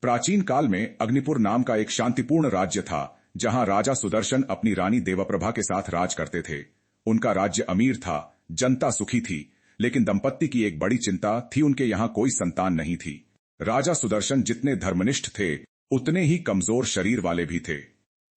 प्राचीन काल में अग्निपुर नाम का एक शांतिपूर्ण राज्य था, जहां राजा सुदर्शन अपनी रानी देवप्रभा के साथ राज करते थे। उनका राज्य अमीर था, जनता सुखी थी, लेकिन दंपत्ति की एक बड़ी चिंता थी, उनके यहाँ कोई संतान नहीं थी। राजा सुदर्शन जितने धर्मनिष्ठ थे, उतने ही कमजोर शरीर वाले भी थे।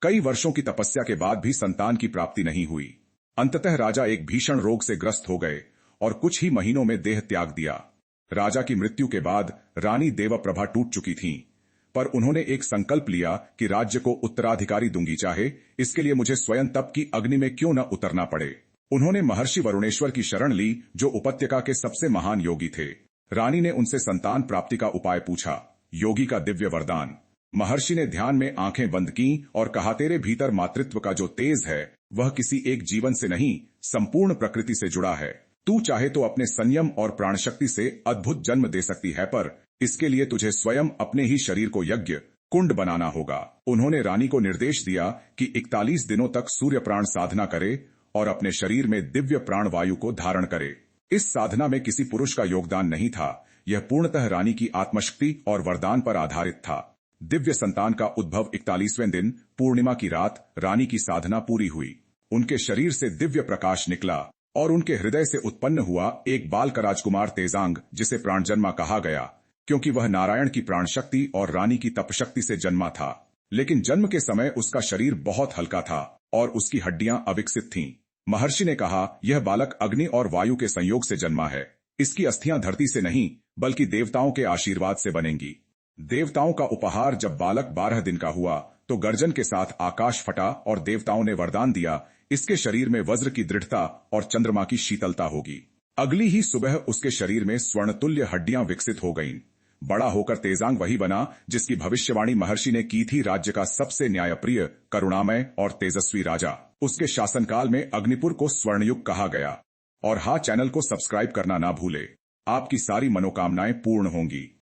कई वर्षों की तपस्या के बाद भी संतान की प्राप्ति नहीं हुई। अंततः राजा एक भीषण रोग से ग्रस्त हो गए और कुछ ही महीनों में देह त्याग दिया। राजा की मृत्यु के बाद रानी देवप्रभा टूट चुकी थीं, पर उन्होंने एक संकल्प लिया कि राज्य को उत्तराधिकारी दूंगी, चाहे इसके लिए मुझे स्वयं तप की अग्नि में क्यों न उतरना पड़े। उन्होंने महर्षि वरुणेश्वर की शरण ली, जो उपत्यका के सबसे महान योगी थे। रानी ने उनसे संतान प्राप्ति का उपाय पूछा। योगी का दिव्य वरदान। महर्षि ने ध्यान में आंखें बंद की और कहा, तेरे भीतर मातृत्व का जो तेज है, वह किसी एक जीवन से नहीं, संपूर्ण प्रकृति से जुड़ा है। तू चाहे तो अपने संयम और प्राणशक्ति से अद्भुत जन्म दे सकती है, पर इसके लिए तुझे स्वयं अपने ही शरीर को यज्ञ कुंड बनाना होगा। उन्होंने रानी को निर्देश दिया कि 41 दिनों तक सूर्य प्राण साधना करे और अपने शरीर में दिव्य प्राण वायु को धारण करे। इस साधना में किसी पुरुष का योगदान नहीं था, यह पूर्णतः रानी की आत्मशक्ति और वरदान पर आधारित था। दिव्य संतान का उद्भव 41वें दिन पूर्णिमा की रात रानी की साधना पूरी हुई। उनके शरीर से दिव्य प्रकाश निकला और उनके हृदय से उत्पन्न हुआ एक बाल का राजकुमार तेजांग, जिसे प्राणजन्मा कहा गया, क्योंकि वह नारायण की प्राण शक्ति और रानी की तपशक्ति से जन्मा था। लेकिन जन्म के समय उसका शरीर बहुत हल्का था और उसकी हड्डियां अविकसित थीं। महर्षि ने कहा, यह बालक अग्नि और वायु के संयोग से जन्मा है। इसकी अस्थियां धरती से नहीं, बल्कि देवताओं के आशीर्वाद से बनेंगी। देवताओं का उपहार। जब बालक 12 दिन का हुआ तो गर्जन के साथ आकाश फटा और देवताओं ने वरदान दिया, इसके शरीर में वज्र की दृढ़ता और चंद्रमा की शीतलता होगी। अगली ही सुबह उसके शरीर में स्वर्णतुल्य हड्डियां विकसित हो गईं। बड़ा होकर तेजांग वही बना जिसकी भविष्यवाणी महर्षि ने की थी, राज्य का सबसे न्यायप्रिय, करुणामय और तेजस्वी राजा। उसके शासनकाल में अग्निपुर को स्वर्णयुग कहा गया। और हाँ, चैनल को सब्सक्राइब करना ना भूले। आपकी सारी मनोकामनाएं पूर्ण होंगी।